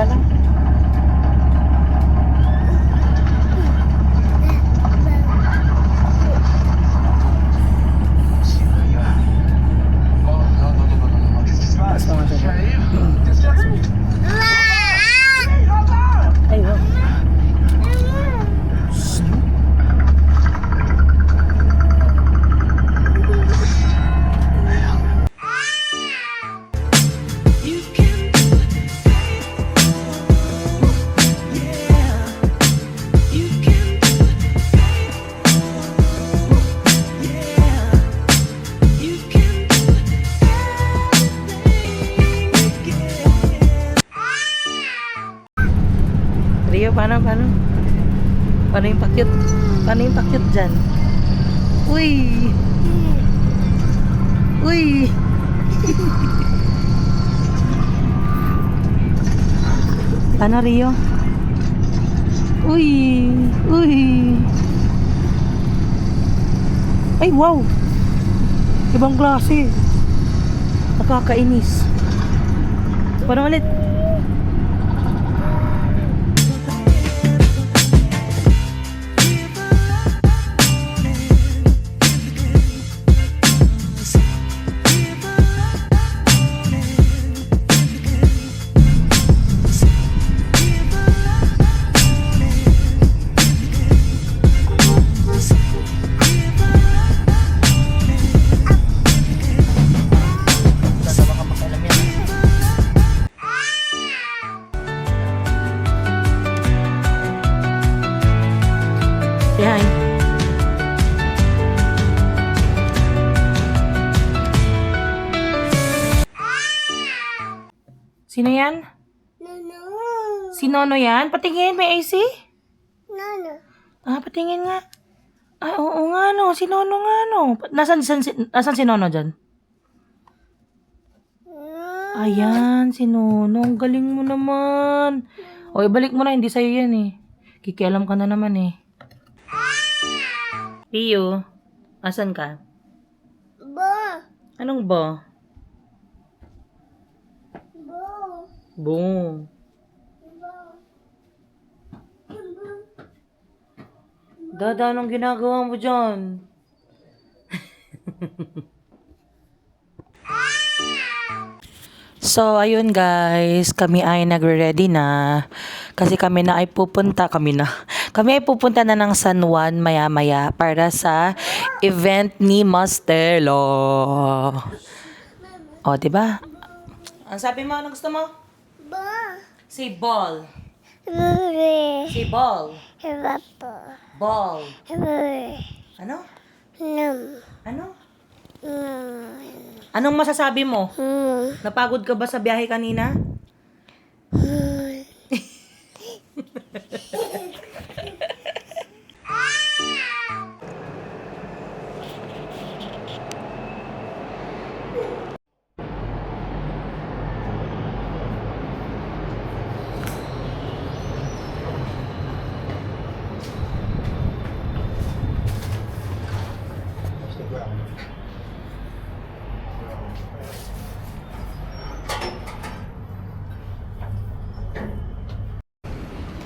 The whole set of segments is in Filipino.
pala. Taas pa nga siya. Ay, wow. Rio, paano? Paano yung pakyut? Paano yung pakyut dyan? Uy! Uy! Paano, Rio? Uy! Uy! Ay, wow! Ibang klase. Nakakainis. Paano ulit? Say hi. Sino yan? Nono. Si Nono yan? Patingin, may AC? Nono. Ah, patingin nga. Ah, oo nga no. Si Nono nga no. Nasaan si Nono dyan? Ayan, si Nono. Ang galing mo naman. O, ibalik mo na. Hindi sa'yo yan eh. Kikialam ka na naman eh. Rio, asan ka? Ba. Anong ba? Ba. Boom. Dada, anong ginagawa mo dyan? So, ayun guys, kami ay nagre-ready na. Kasi kami ay pupunta na ng San Juan maya-maya para sa event ni Mastelo. O, diba? Ang sabi mo, ano gusto mo? Ba. Say ball. Bure. Say ball. Rapo. Ball. Bure. Ano? Num. Ano? Num. Anong masasabi mo? Hmm. Napagod ka ba sa biyahe kanina?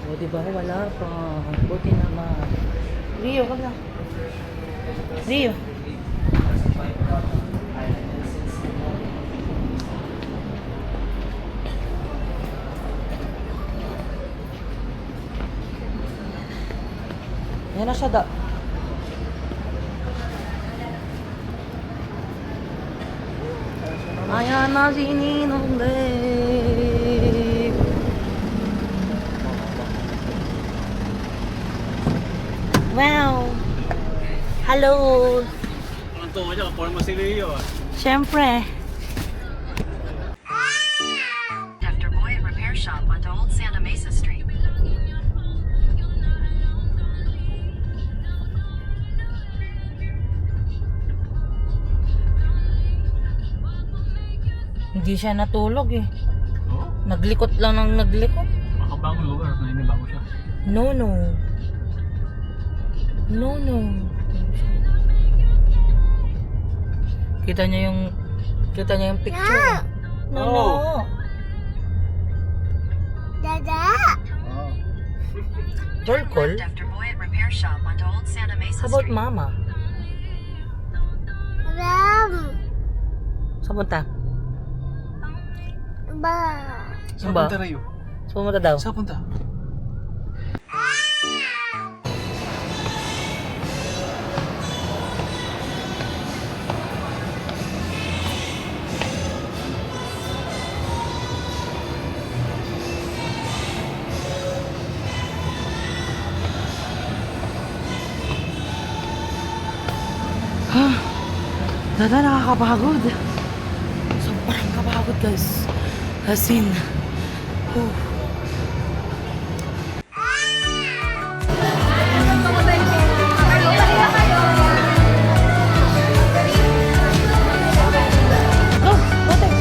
O, diba? Wala pa. Buti naman. Rio, wag na. Rio. Yan na siya da. Ayan na si Ninong Dave. Wow! Hello! Ang tungo niya, forma si Rio ah. Siyempre. After Boy Repair Shop onto Old Santa Mesa Street. Hindi siya natulog eh. Oo? Naglikot lang ng naglikot. Makabagong lugar na inibago siya. No. Kita niya yung picture. No. Da. Roll call? Left after boy at repair shop onto Old Santa Mesa How about Street. mama? Ram. Saan punta? Ba. Saan Ba? punta Rayo? Saan punta daw? Saan punta? Dada, nakakapagod. Sobrang kapagod, guys. As in. Oh. Go, go tayo.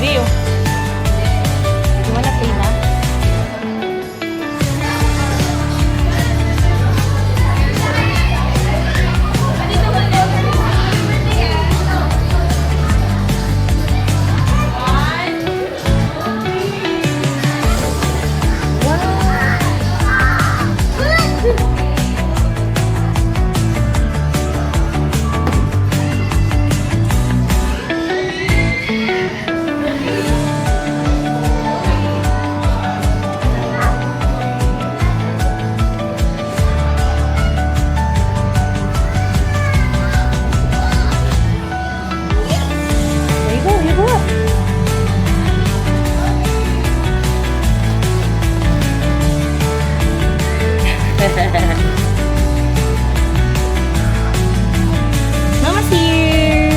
Rio, you wanna play na? There you go, you go up. Mama's here.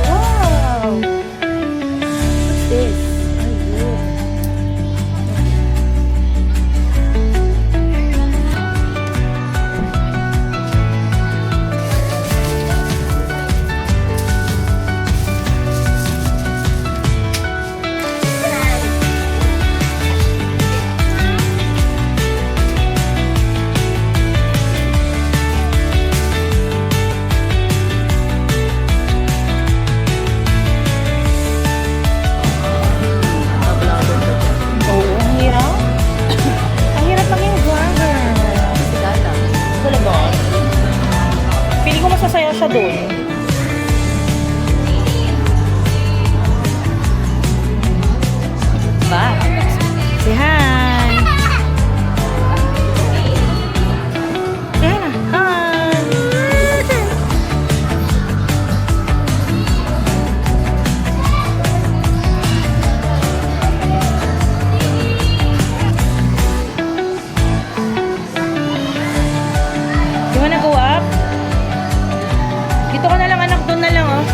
Wow. What's this? Oo, ang hirap. Ang hirap maging vlogger. Talaga? Pili ko masasaya siya doon. Ba? Say hi! Say hi na. Hi! You wanna go up? Dito ka na lang anak, doon na lang oh.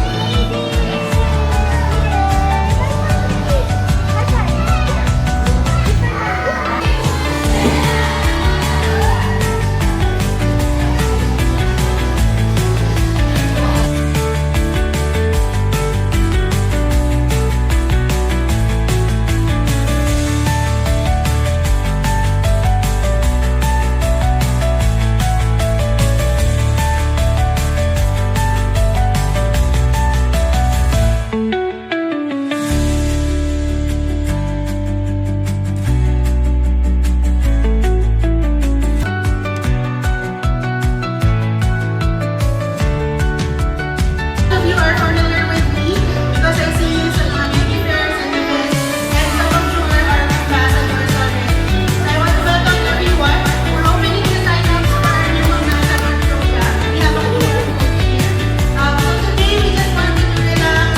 Of you are familiar with me because I see you sa mga beauty fairs and events, and some of you are our ambassadors already. I want to welcome everyone. We're opening the sign-ups for our new ambassador program. We have a QR code here. So today we just wanted to relax.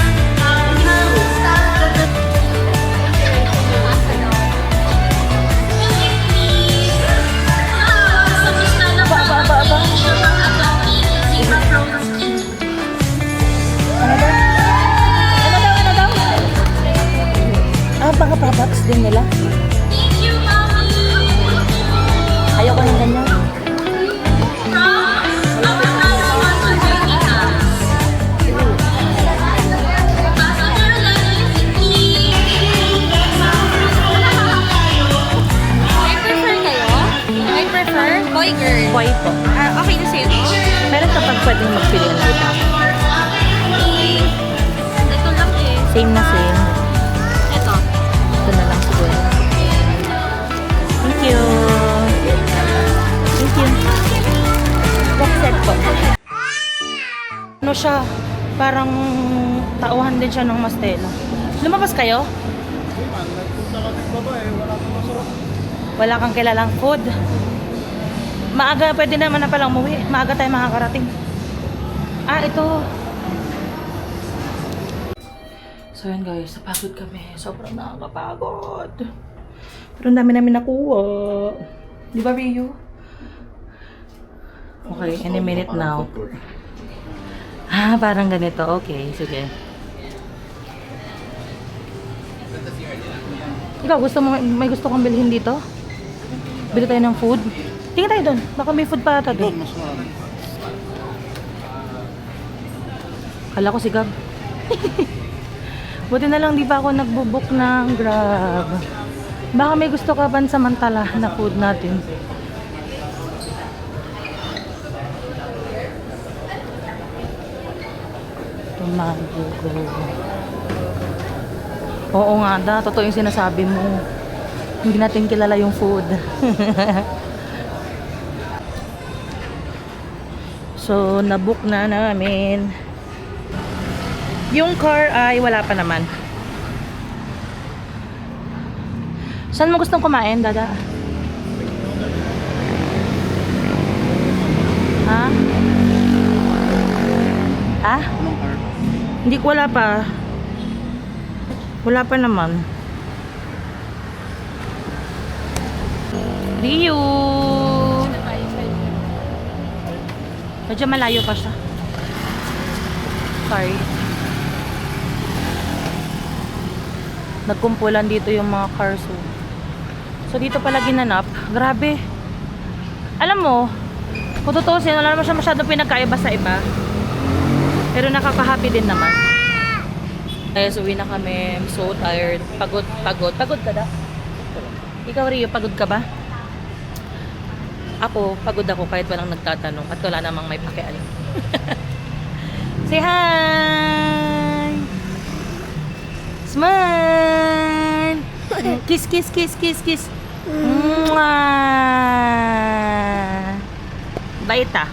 We have staff that Ah, baka products din nila. Thank you, Mommy! Ayoko ng ganyan. May prefer kayo? May prefer? Boy, girl? Boy po. Okay na sa'yo, no? Pero kapag pwedeng magpili ng kita. Ito lang eh. Same na same. Ito. Ito na lang siguro. Thank you. Thank you. Box set po. Ano siya? Parang tauhan din siya ng Mastelo. Lumabas kayo? Wala kang kilalang food. Maaga, pwede naman na palang umuwi. Maaga tayo makakarating. Ito. So yun guys, napagod kami. Sobrang nakakapagod. Pero ang dami namin nakuha. Di ba, Rio? Okay, any minute now. Parang ganito. Okay, sige. Ikaw, may gusto kong bilhin dito? Bili tayo ng food? Tingin tayo doon. Baka may food pa ata doon. Kala ko si Gab. Buti na lang di pa ako nagbubook ng Grab. Baka may gusto ka pansamantala na food natin. Tumago. Oo nga, totoo yung sinasabi mo. Hindi natin kilala yung food. So, nabook na namin. Yung car ay wala pa naman. Saan mo gustong kumain, Dada? Ha? Ha? Hindi ko wala pa. Wala pa naman. Rio! Medyo malayo pa siya. Sorry. Nagkumpulan dito yung mga cars. So dito pala ginanap. Grabe. Alam mo, kung tutusin, wala naman siya masyadong pinagkaiba sa iba. Pero nakaka-happy din naman. Guys, uwi na kami. I'm so tired. Pagod. Pagod ka da? Ikaw, Rio, pagod ka ba? Ako, pagod ako kahit walang nagtatanong at wala namang may pakialam. Say hi! Smile! Kiss, kiss, kiss, kiss, kiss. Mwah! Bait ah.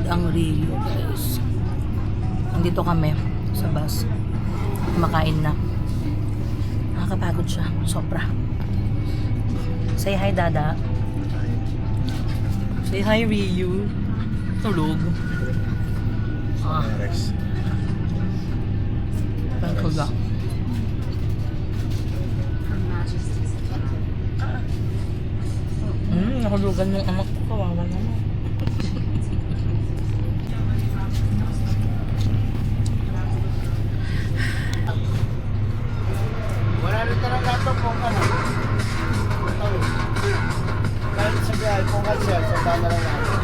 Ang Rio, guys. Nandito kami sa bus. Kumakain na. Nakakapagod siya. Sobra. Say hi, Dada. Say hi, Rio. Tulog. Pangkaga. Nakulugan yung anak ko. Kawawa naman. Kahit sa biyahe, kung kasi, sa tama lang natin.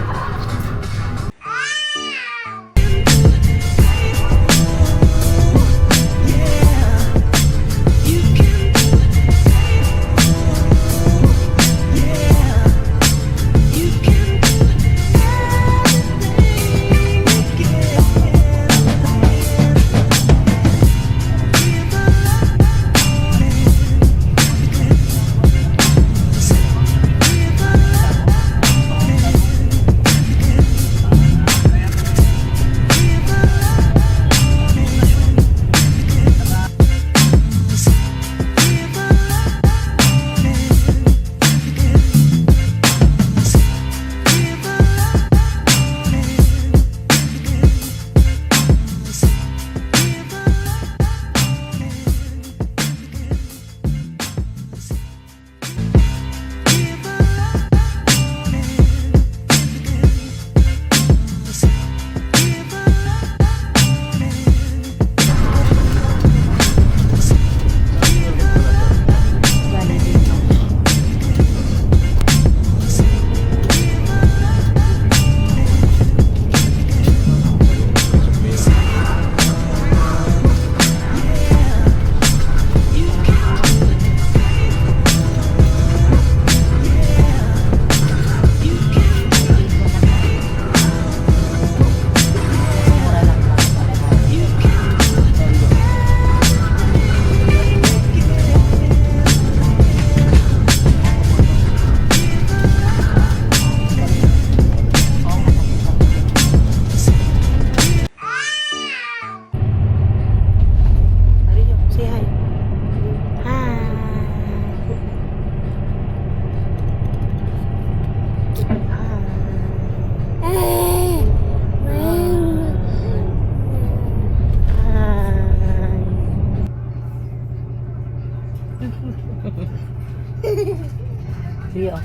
Rio.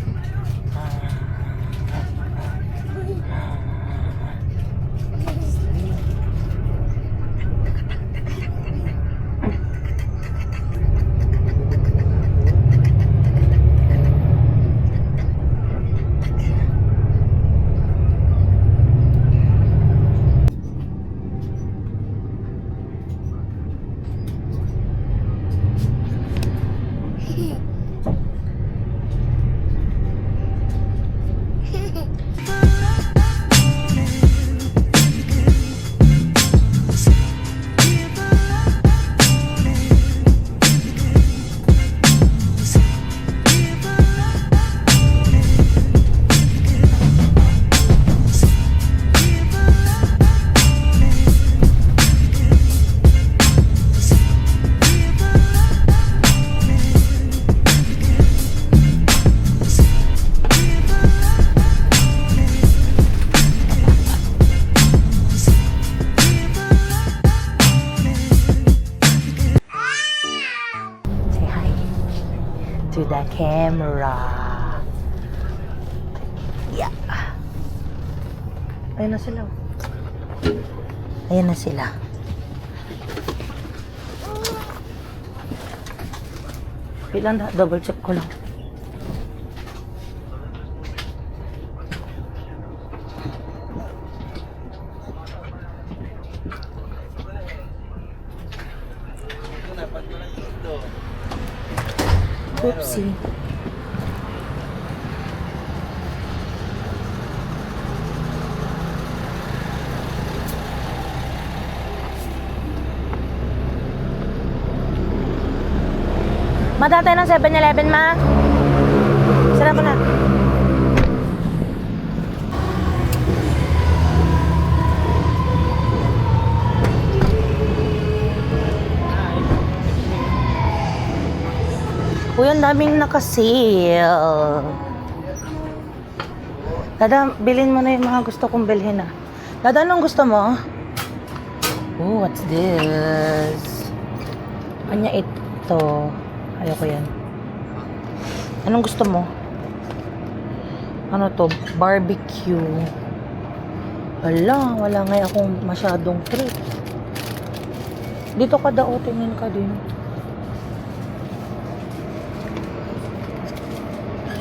Say hi to the camera. Yeah. Ayun na sila. Ayun na sila. Wait lang, double check ko lang. Oopsie. Matatay ng 7-Eleven, ma. Sarap mo na. Uy, ang daming naka-sale. Dada, bilhin mo na yung mga gusto kong bilhin ah. Dada, anong gusto mo? Oh, what's this? Anya ito. Ayoko yan. Anong gusto mo? Ano to? Barbecue. Wala nga akong masyadong trip. Dito ka daw, tingin ka din.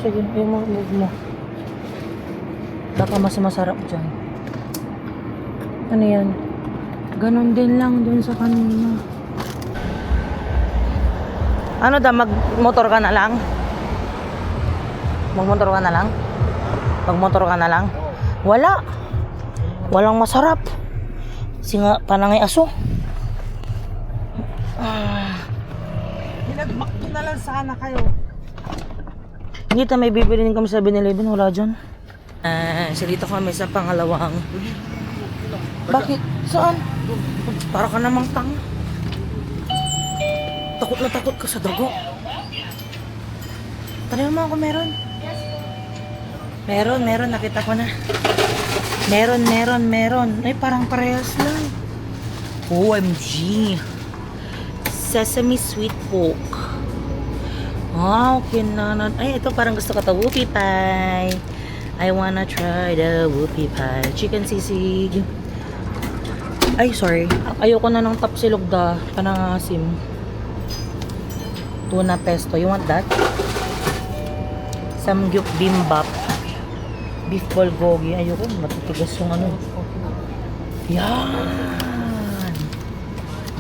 Sige, move mo. Baka mas masarap dyan. Ano yan? Ganon din lang dun sa kanina. Ano da, magmotor ka na lang? Magmotor ka na lang? Magmotor ka na lang? Wala. Walang masarap. Singa, panangay aso. Pinagmakto na lang sana kayo. Hindi ta may bibilin kami sa 7-Eleven, wala dyan. So dito kami sa pangalawang. Bakit? Saan? Para ka namang tanga. Takot na takot ka sa dugo. Tanaw mo ako meron. Meron, nakita ko na. Meron. Ay, parang parehas lang. OMG. Sesame sweet pork. Wow, kinanan. Ay, ito parang gusto ko to. Whoopie pie. I wanna try the whoopie pie. Chicken sisig. Ay, sorry. Ayoko na ng tapsilog da. Panangasim. Tuna pesto. You want that? Samgyup bimbap. Beef bulgogi. Ayoko. Matutigas yung ano. Yan.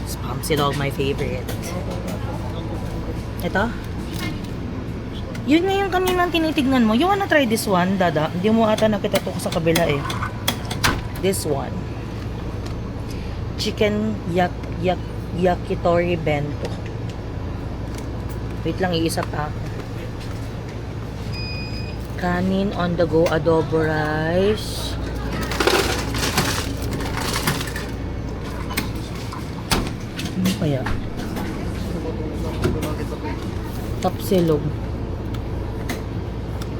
Spam silog, my favorite. Ito? Yun nga yung kaninang tinitignan mo. You wanna try this one, Dada? Hindi mo ata nakita to sa kabila eh. This one. Chicken yakitori bento. Wait lang, iisa pa ako. Kanin on the go adobo rice. Ano kaya? Tapsilog.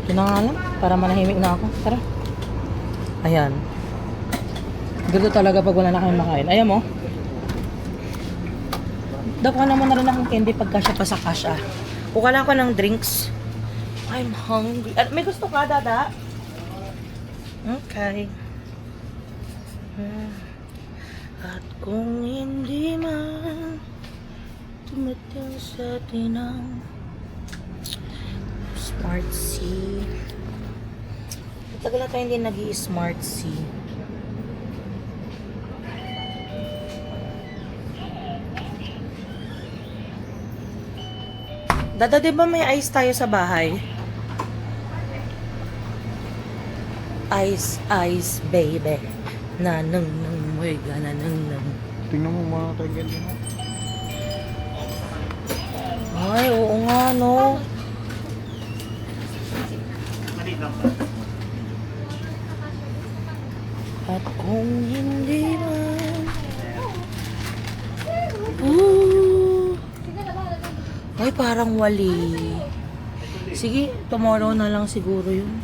Ito na nga lang, para manahimik na ako. Tara. Ayan. Ganito talaga pag wala na kayong makain. Ayan mo. Dakuha naman na rin akong candy pag kasya pa sa kasya. Kukuha lang ako ng drinks. I'm hungry. May gusto ka, Dada? Okay. At kung hindi man tumating sa atin ang Smart C. Tagal na tayo hindi nag-i-Smart C. Dada, di ba may ice tayo sa bahay? Ice, ice, baby. Nanang, moy, gananang. Tingnan mo mga tagal din. Ay, oo nga, no? At kung hindi man... Ay, parang wali. Sige, tomorrow na lang siguro yun.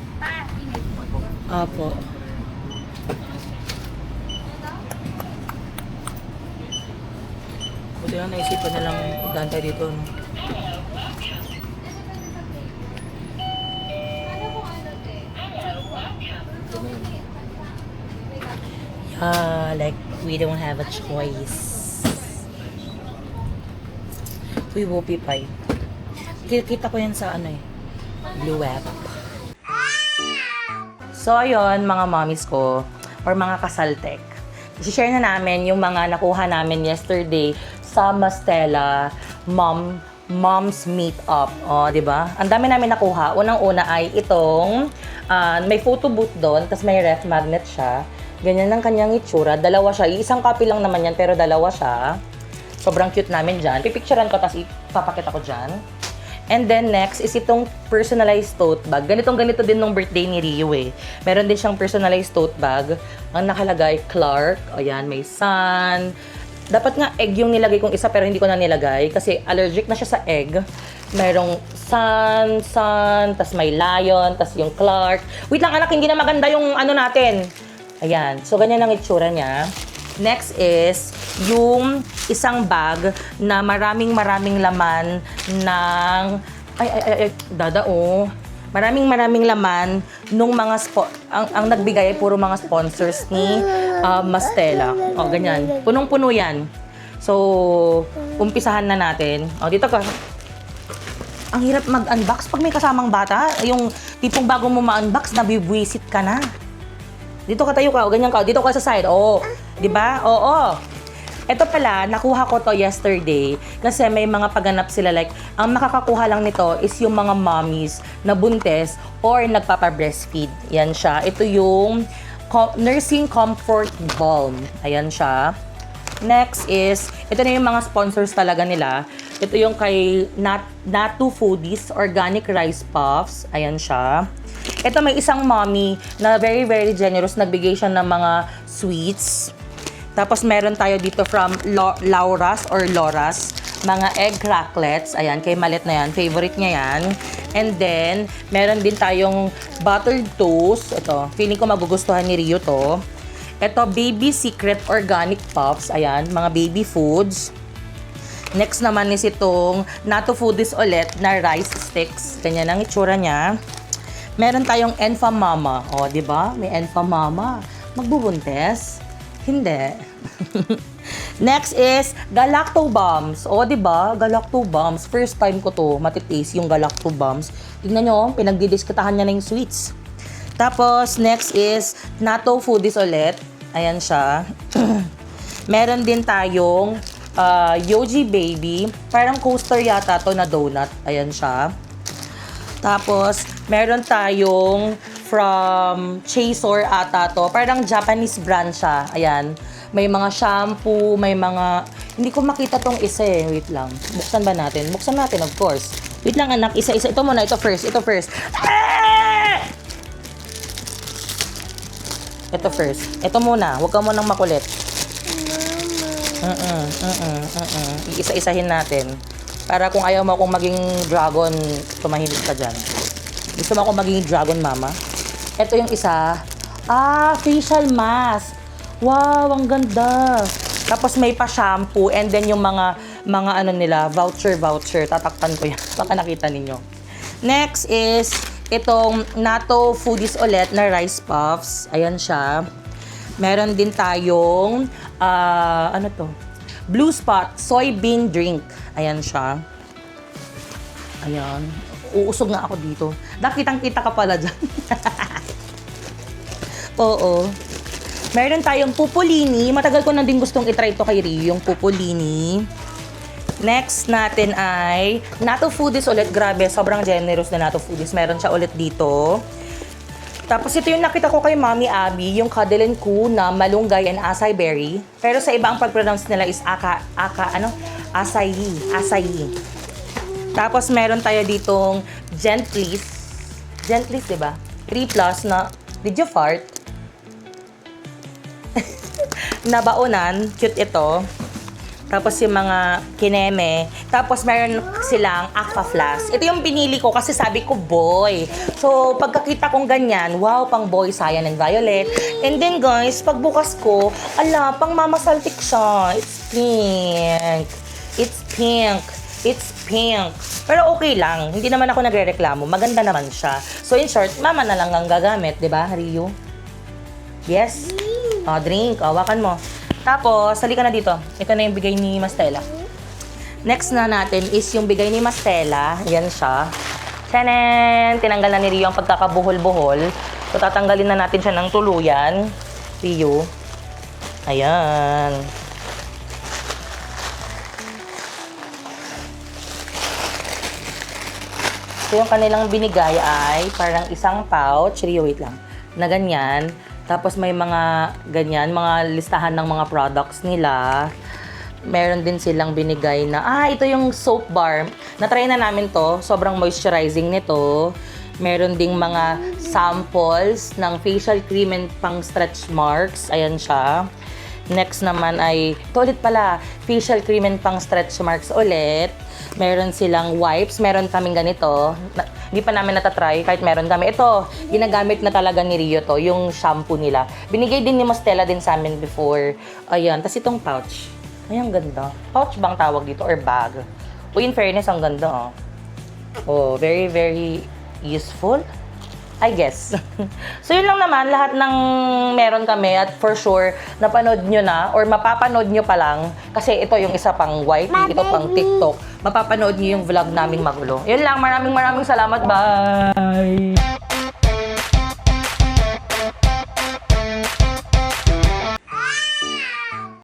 Apo. Buti lang naisipan na lang dante dito, no? Yeah, like, we don't have a choice. Uy, whoopie pie. Kita ko yan sa ano eh. Blue app. So, ayun, mga mommies ko, or mga kasaltek. I-share na namin yung mga nakuha namin yesterday sa Mastella Mom's Meetup. O, di ba? Ang dami namin nakuha. Unang-una ay itong, may photo booth doon, tapos may ref magnet siya. Ganyan ang kanyang itsura. Dalawa siya. Isang copy lang naman yan, pero dalawa siya. Sobrang cute namin dyan. Pipicturean ko, tapos ipapakita ko dyan. And then next is itong personalized tote bag. Ganito din nung birthday ni Rio eh. Meron din siyang personalized tote bag. Ang nakalagay, Clark. Ayan, may sun. Dapat nga egg yung nilagay kong isa pero hindi ko na nilagay kasi allergic na siya sa egg. Merong sun, tas may lion, tas yung Clark. Wait lang anak, hindi na maganda yung ano natin. Ayan, so ganyan ang itsura niya. Next is yung isang bag na maraming laman ng Dada maraming laman nung mga ang nagbigay ay puro mga sponsors ni Mastella. O ganyan. Punong-puno yan. So, umpisahan na natin. O dito ka. Ang hirap mag-unbox pag may kasamang bata. Yung tipong bago mo ma-unbox, nabibwisit ka na. Dito ka tayo ka, o ganyan ka. Dito ka sa side. Oo. Di ba? Oo. Ito pala, nakuha ko to yesterday kasi may mga paganap sila like, ang makakakuha lang nito is yung mga mommies na buntes or nagpapa-breastfeed. Yan siya. Ito yung Nursing Comfort Balm. Ayan siya. Next is, ito na yung mga sponsors talaga nila. Ito yung kay Natu Foodies Organic Rice Puffs. Ayan siya. Ito may isang mommy na very generous. Nagbigay siya ng mga sweets. Tapos meron tayo dito from Laura's or Laura's, mga egg cracklets. Ayan, kay Malit na yan. Favorite niya yan. And then, meron din tayong buttered toast. Ito, feeling ko magugustuhan ni Rio to. Ito, Baby Secret Organic Puffs. Ayan, mga baby foods. Next naman is itong Natu Foodies ulit na rice sticks. Ganyan ang itsura niya. Meron tayong Enfam Mama. O, di ba? May Enfam Mama. Magbubuntes? Hindi. Next is Galacto Bombs. O, di ba? Galacto Bombs. First time ko to matitaste yung Galacto Bombs. Tignan nyo, pinagdidiskitahan niya na yung sweets. Tapos, next is Natu Foodies ulit. Ayan siya. Meron din tayong Yogi Baby. Parang coaster yata to na donut. Ayan siya. Tapos, meron tayong from Chasor ata to. Parang Japanese brand siya. Ayan. May mga shampoo, may mga... Hindi ko makita tong isa eh. Wait lang. Buksan ba natin? Buksan natin, of course. Wait lang anak. Isa-isa. Ito muna. Ito first. Ito first. Ito first. Ito muna. Huwag ka munang makulit. Iisa-isahin natin. Para kung ayaw mo akong maging dragon, tumahimik ka dyan. Gusto mo akong maging dragon, mama? Ito yung isa. Facial mask. Wow, ang ganda. Tapos may pa-shampoo and then yung mga ano nila, voucher. Tatakpan ko yan. Baka nakita ninyo. Next is itong Natto Foodies ulit na rice puffs. Ayan siya. Meron din tayong, ano to? Blue Spot soybean drink. Ayan siya. Ayan. Uusog nga ako dito. Kitang-kita ka pala dyan. Oo. Meron tayong pupulini. Matagal ko na din gustong itry ito kay Rio, yung pupulini. Next natin ay Natto Foodies ulit. Grabe, sobrang generous na Natto Foodies. Meron siya ulit dito. Tapos ito yung nakita ko kay Mami Abby, yung Cuddle & Co na malunggay and acai berry. Pero sa iba ang pag-pronounce nila is acai. Tapos meron tayo ditong Gentlease. Gentlease, di ba? 3+ na, did you fart? Nabaunan, cute ito. Tapos yung mga kineme. Tapos meron silang Aqua Flask. Ito yung pinili ko kasi sabi ko boy. So pagkakita kong ganyan, wow, pang boy, cyan and violet. And then guys, pagbukas ko, ala, pang mama saltik siya. It's pink. It's pink. It's pink. Pero okay lang. Hindi naman ako nagre-reklamo. Maganda naman siya. So in short, mama na lang ang gagamit. Diba, Rio? Yes? Oh, drink. Oh, hawakan mo. Tapos, halika na dito. Ito na yung bigay ni Mastela. Next na natin is yung bigay ni Mastela. Yan siya. Tanan! Tinanggal na ni Rio ang pagkakabuhol-buhol. So, tatanggalin na natin siya ng tuluyan. Rio. Ayan. So, yung kanilang binigay ay parang isang pouch. Rio, wait lang. Na ganyan. Tapos may mga ganyan, mga listahan ng mga products nila. Meron din silang binigay na, ito yung soap bar. Na-try na namin to. Sobrang moisturizing nito. Meron ding mga samples ng facial cream and pang stretch marks. Ayan siya. Next naman ay, ito ulit pala, facial cream and pang stretch marks ulit. Meron silang wipes. Meron kaming ganito. Hindi pa namin natatry kahit meron kami. Ito, ginagamit na talaga ni Rio to, yung shampoo nila. Binigay din ni Mostella din sa amin before. Ayan, tas itong pouch. Ay, ang ganda. Pouch bang tawag dito or bag? Uy, in fairness, ang ganda, oh. Oh, very, very useful. I guess. So, yun lang naman, lahat ng meron kami at for sure, napanood nyo na or mapapanood nyo pa lang kasi ito yung isa pang YT, ito pang TikTok. Mapapanood nyo yung vlog naming magulo. Yun lang, maraming salamat. Bye!